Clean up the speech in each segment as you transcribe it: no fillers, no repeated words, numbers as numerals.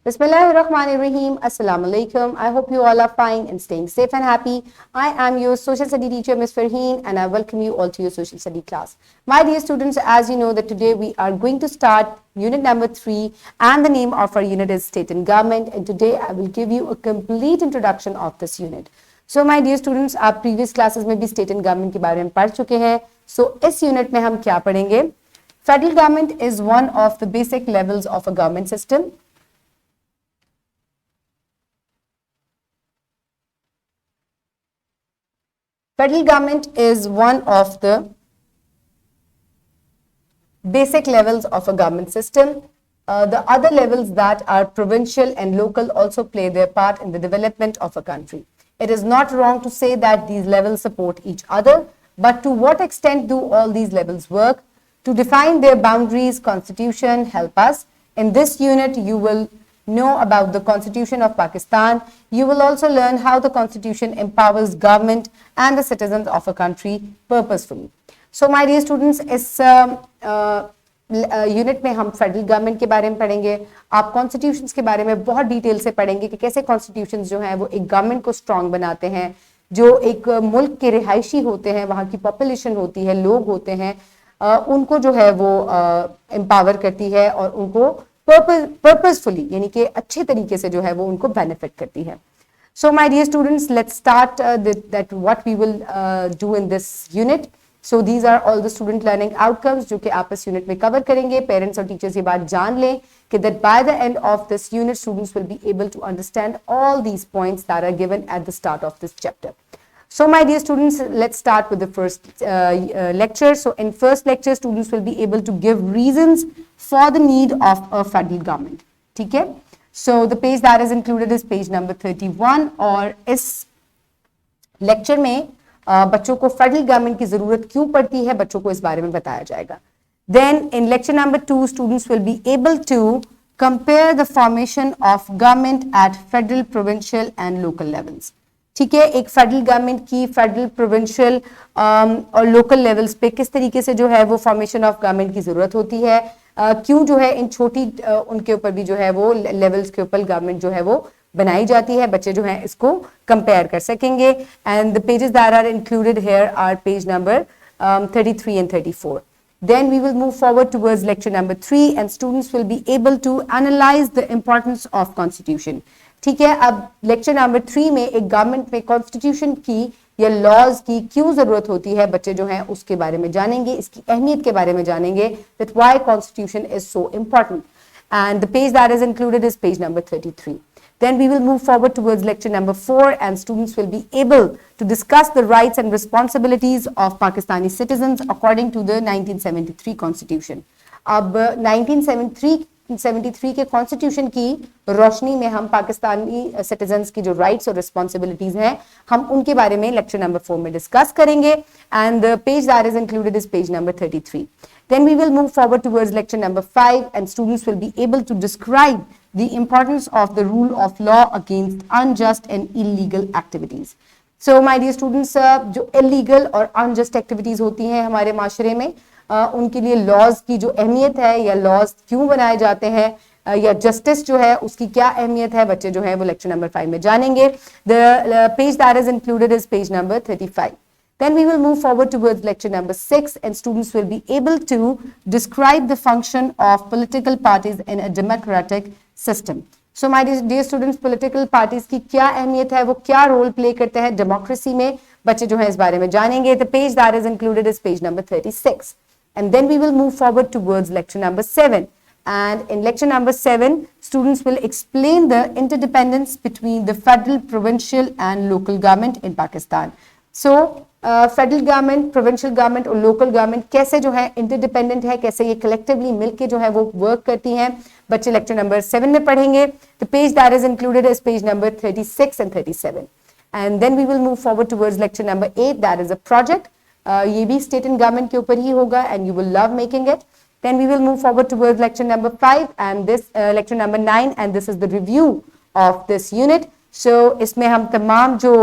Bismillahirrahmanirrahim. Assalamu alaikum. I hope you all are fine and staying safe and happy. I am your social study teacher, Ms. Farheen, and I welcome you all to your social study class. My dear students, as you know that today we are going to start unit number 3, and the name of our unit is State and Government, and today I will give you a complete introduction of this unit. So my dear students, आप previous classes में भी state and government के बारे में पढ़ चुके हैं. So इस unit में हम क्या पढ़ेंगे? Federal government is one of the basic levels of a government system. Federal government is one of the basic levels of a government system. The other levels that are provincial and local also play their part in the development of a country. It is not wrong to say that these levels support each other, but to what extent do all these levels work? To define their boundaries, Constitution help us. In this unit, you will know about the Constitution of Pakistan. You will also learn how the Constitution empowers government and the citizens of a country purposefully. So my dear students, इस unit में हम federal government के बारे में पढ़ेंगे. आप constitutions के बारे में बहुत डिटेल से पढ़ेंगे कि कैसे कॉन्स्टिट्यूशंस जो हैं वो एक गवर्नमेंट को स्ट्रांग बनाते हैं. जो एक मुल्क के रिहायशी होते हैं, वहाँ की पॉपुलेशन होती है, लोग होते हैं, उनको जो है वो एम्पावर करती है और उनको पर्पसफुली यानी कि अच्छे तरीके से जो है वो उनको बेनिफिट करती है. So my dear students, let's start that what we will do in this unit. So these are all the student learning outcomes जो कि आप इस यूनिट में कवर करेंगे. पेरेंट्स और टीचर्स ये बात जान लें कि that by the end of this unit students will be able to understand all these points that are given at the start of this chapter. So my dear students, let's start with the first lecture. So in first lecture students will be able to give reasons for the need of a federal government. ठीक है? So the page that is included is page number 31 और इस lecture में बच्चों को federal government की जरूरत क्यों पड़ती है बच्चों को इस बारे में बताया जाएगा. Then in lecture number 2 students will be able to compare the formation of government at federal, provincial and local levels. ठीक है, एक फेडरल गवर्नमेंट की फेडरल, प्रोविंशियल और लोकल लेवल्स पे किस तरीके से जो है वो फॉर्मेशन ऑफ गवर्नमेंट की जरूरत होती है, क्यों जो है इन छोटी उनके ऊपर भी जो है वो लेवल्स के ऊपर गवर्नमेंट जो है वो बनाई जाती है. बच्चे जो हैं इसको कंपेयर कर सकेंगे. And the pages that are included here are page number 33 and 34. Then we will move forward towards lecture number 3 and students will be able to analyze the importance of constitution. ठीक है, अब lecture number 3 में एक government में constitution की या laws की क्यों जरूरत होती है बच्चे जो हैं उसके बारे में जानेंगे, इसकी अहमियत के बारे में जानेंगे, that why constitution is so important. And the page that is included is page number 33. Then we will move forward towards lecture number 4 and students will be able to discuss the rights and responsibilities of Pakistani citizens according to the 1973 constitution. अब 1973 के constitution की रोशनी में हम Pakistani citizens की जो rights और responsibilities हैं हम उनके बारे में लेक्चर नंबर 4 में डिस्कस करेंगे. And the page that is included is page number 33. Then we will move forward towards lecture number 5 and students will be able to describe the importance of the rule of law against unjust and illegal activities. So my dear students, जो illegal और unjust activities होती हैं हमारे माशरे में उनके लिए laws की जो अहमियत है या लॉज क्यों बनाए जाते हैं या जस्टिस जो है उसकी क्या अहमियत है बच्चे जो है वो लेक्चर नंबर 5 में जानेंगे. The page that is included is page number 35. Then we will move forward towards lecture number 6 and students will be able to describe the function of political parties in a democratic system. So my dear students, political parties की क्या अहमियत है, वो क्या role play करते हैं democracy में, बच्चे जो है इस बारे में जानेंगे. The page that is included is page number 36. And then we will move forward towards lecture number 7. And in lecture number 7, students will explain the interdependence between the federal, provincial and local government in Pakistan. So federal government, provincial government और local government कैसे जो है interdependent है, कैसे ये collectively मिलके जो है वो वर्क करती हैं, बच्चे लेक्चर नंबर 7 में पढ़ेंगे. The page that is included is page number 36 and 37. And then we will move forward towards lecture number 8 that is a project. ये भी स्टेट एंड गवर्नमेंट के ऊपर ही होगा and you will love making it. Then we will move forward towards lecture number 5 and this lecture number 9 and this is the review of this unit. So इसमें हम तमाम जो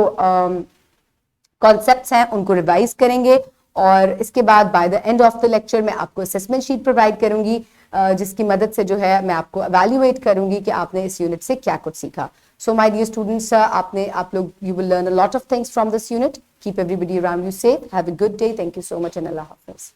कॉन्सेप्ट्स हैं उनको रिवाइज करेंगे और इसके बाद by the end of the lecture मैं आपको असेसमेंट शीट प्रोवाइड करूंगी जिसकी मदद से जो है मैं आपको evaluate करूंगी कि आपने इस यूनिट से क्या कुछ सीखा. So my dear students, आप लोग you will learn a lot of things from this unit. Keep everybody around you safe. Have a good day. Thank you so much and Allah Hafiz.